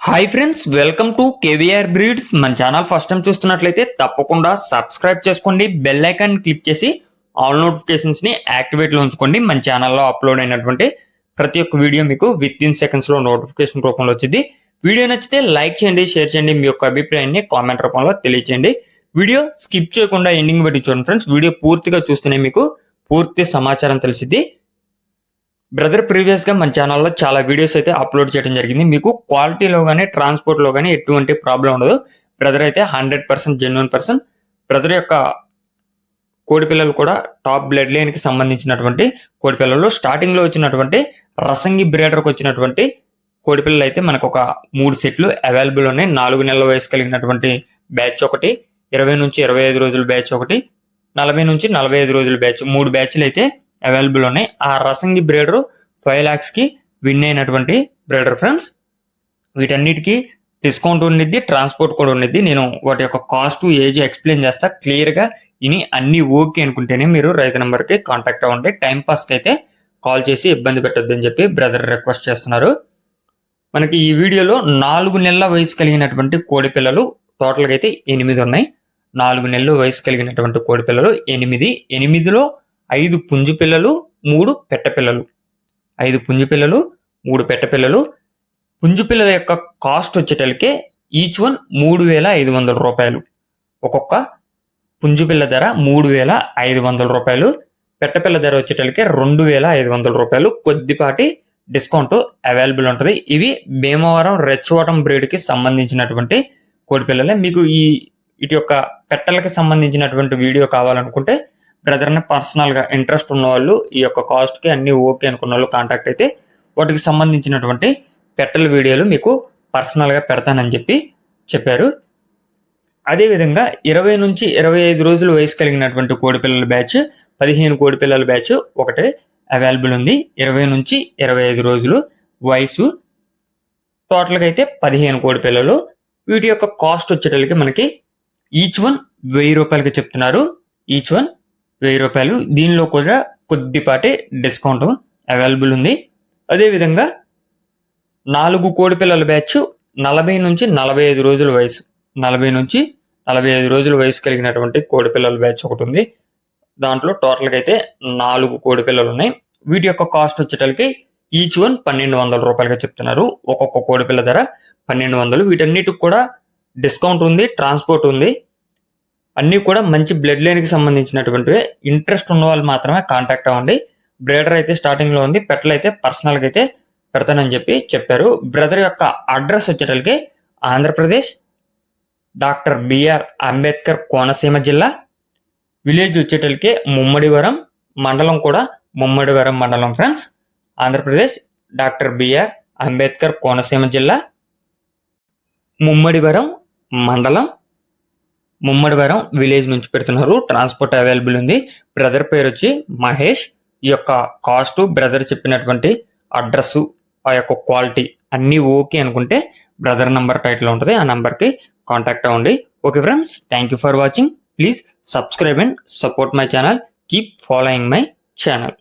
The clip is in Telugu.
Hi friends, welcome to KVR breeds. మన ఛానల్ ఫస్ట్ టైం చూస్తున్నట్లయితే తప్పకుండా సబ్స్క్రైబ్ చేసుకోండి, బెల్ ఐకాన్ క్లిక్ చేసి ఆల్ నోటిఫికేషన్స్ ని యాక్టివేట్ లో ఉంచుకోండి. మన ఛానల్లో అప్లోడ్ అయినటువంటి ప్రతి ఒక్క వీడియో మీకు విత్ ఇన్ సెకండ్స్ లో నోటిఫికేషన్ రూపంలో వచ్చింది. వీడియో నచ్చితే లైక్ చేయండి, షేర్ చేయండి, మీ యొక్క అభిప్రాయాన్ని కామెంట్ రూపంలో తెలియచేయండి. వీడియో స్కిప్ చేయకుండా ఎండింగ్ పెట్టి చూడండి ఫ్రెండ్స్. వీడియో పూర్తిగా చూస్తేనే మీకు పూర్తి సమాచారం తెలిసిద్ది. బ్రదర్ ప్రీవియస్ గా మన ఛానల్లో చాలా వీడియోస్ అయితే అప్లోడ్ చేయడం జరిగింది. మీకు క్వాలిటీలో కానీ ట్రాన్స్పోర్ట్ లో కానీ ఎటువంటి ప్రాబ్లం ఉండదు. బ్రదర్ అయితే 100% జెన్యున్ పర్సన్. బ్రదర్ యొక్క కోడి పిల్లలు కూడా టాప్ బ్లడ్ లైన్ కి సంబంధించినటువంటి కోడి పిల్లలు. స్టార్టింగ్ లో వచ్చినటువంటి రసంగి బ్రీడర్ కి వచ్చినటువంటి కోడి పిల్లలు అయితే మనకు ఒక 3 సెట్లు అవైలబుల్ ఉన్నాయి. 4 నెలల వయసు కలిగినటువంటి బ్యాచ్ ఒకటి, 20 నుంచి 25 రోజుల బ్యాచ్ ఒకటి, 40 నుంచి 45 రోజుల బ్యాచ్, 3 బ్యాచ్లు అయితే అవైలబుల్ ఉన్నాయి. ఆ రసంగి బ్రీడర్ 5 lakhs కి విన్ అయినటువంటి బ్రీడర్ ఫ్రెండ్స్. వీటన్నిటికీ డిస్కౌంట్ ఉండిద్ది, ట్రాన్స్పోర్ట్ కూడా ఉండిద్ది. నేను వాటి యొక్క కాస్ట్ ఏజ్ ఎక్స్ప్లెయిన్ చేస్తా క్లియర్ గా. ఇని అన్ని ఓకే అనుకుంటేనే మీరు రైతు నెంబర్ కి కాంటాక్ట్ అవ్వండి. టైం పాస్ కి అయితే కాల్ చేసి ఇబ్బంది పెట్టొద్దు అని చెప్పి బ్రదర్ రిక్వెస్ట్ చేస్తున్నారు. మనకి ఈ వీడియోలో 4 నెలల వయసు కలిగినటువంటి కోడి పిల్లలు టోటల్ గా అయితే 8 ఉన్నాయి. 4 నెలల వయసు కలిగినటువంటి కోడి పిల్లలు 8లో 5 పుంజు పిల్లలు, 3 పెట్ట పిల్లలు. 5 పుంజు పిల్లలు, 3 పెట్ట పిల్లలు. పుంజు పిల్లల యొక్క కాస్ట్ వచ్చేటలకే ఈచ్ వన్ 3,500 రూపాయలు. ఒక్కొక్క పుంజు పిల్ల ధర 3,500 రూపాయలు. పెట్ట పిల్ల ధర వచ్చేటలకే 2,500 రూపాయలు. కొద్దిపాటి డిస్కౌంట్ అవైలబుల్ ఉంటుంది. ఇవి భీమవరం రెచ్చవటం బ్రీడ్ కి సంబంధించినటువంటి కోడి పిల్లలే. మీకు ఇటు యొక్క పెట్టలకి సంబంధించినటువంటి వీడియో కావాలనుకుంటే బ్రదర్ని పర్సనల్ గా ఇంట్రెస్ట్ ఉన్న వాళ్ళు, ఈ యొక్క కాస్ట్ కి అన్ని ఓకే అనుకున్న వాళ్ళు కాంటాక్ట్ అయితే వాటికి సంబంధించినటువంటి పెట్టల వీడియోలు మీకు పర్సనల్ గా పెడతానని చెప్పారు. అదేవిధంగా 20 నుంచి 25 రోజుల వయసు కలిగినటువంటి కోడి పిల్లల బ్యాచ్, 15 కోడి పిల్లల బ్యాచ్ ఒకటే అవైలబుల్ ఉంది. 20 నుంచి 25 రోజులు వయసు, టోటల్ గా అయితే 15 కోడి పిల్లలు. వీటి యొక్క కాస్ట్ వచ్చేటలకి మనకి ఈచ్ వన్ 1000 రూపాయలకి చెప్తున్నారు. ఈచ్ వన్ 1000 రూపాయలు. దీనిలో కూడా కొద్దిపాటి డిస్కౌంట్ అవైలబుల్ ఉంది. అదేవిధంగా 4 కోడి పిల్లల బ్యాచ్ 40 నుంచి 45 రోజుల వయసు, 40 నుంచి 45 రోజుల వయసు కలిగినటువంటి కోడి పిల్లల బ్యాచ్ ఒకటి ఉంది. దాంట్లో టోటల్గా అయితే 4 కోడి పిల్లలు ఉన్నాయి. వీటి యొక్క కాస్ట్ వచ్చేటలకి ఈచ్ వన్ 1200 రూపాయలుగా చెప్తున్నారు. ఒక్కొక్క కోడి పిల్ల ధర 1200. వీటన్నిటికి కూడా డిస్కౌంట్ ఉంది, ట్రాన్స్పోర్ట్ ఉంది. అన్ని కూడా మంచి బ్లడ్ లైన్ కి సంబంధించినటువంటివి. ఇంట్రెస్ట్ ఉన్న వాళ్ళు మాత్రమే కాంటాక్ట్ అవ్వండి. బ్రీడర్ అయితే స్టార్టింగ్ లో ఉంది, పెట్టలు అయితే పర్సనల్ గా అయితే పెడతానని చెప్పారు. బ్రదర్ యొక్క అడ్రస్ వచ్చేటలకి ఆంధ్రప్రదేశ్, డాక్టర్ బిఆర్ అంబేద్కర్, కోనసీమ జిల్లా. విలేజ్ వచ్చేటలకి ముమ్మడివరం, మండలం కూడా ముమ్మడివరం మండలం friends. Andhra Pradesh, doctor BR Ambedkar, Konaseema జిల్లా, ముమ్మడివరం మండలం, ముమ్మడివరం విలేజ్ నుంచి పెడుతున్నారు. ట్రాన్స్పోర్ట్ అవైలబుల్ ఉంది. బ్రదర్ పేరు వచ్చి మహేష్. ఈ యొక్క కాస్ట్, బ్రదర్ చెప్పినటువంటి అడ్రస్, ఆ యొక్క క్వాలిటీ అన్ని ఓకే అనుకుంటే బ్రదర్ నంబర్ టైటిల్ ఉంటుంది, ఆ నంబర్కి కాంటాక్ట్ అవ్వండి. Okay friends, thank you for watching. Please subscribe and support my channel. Keep following my channel.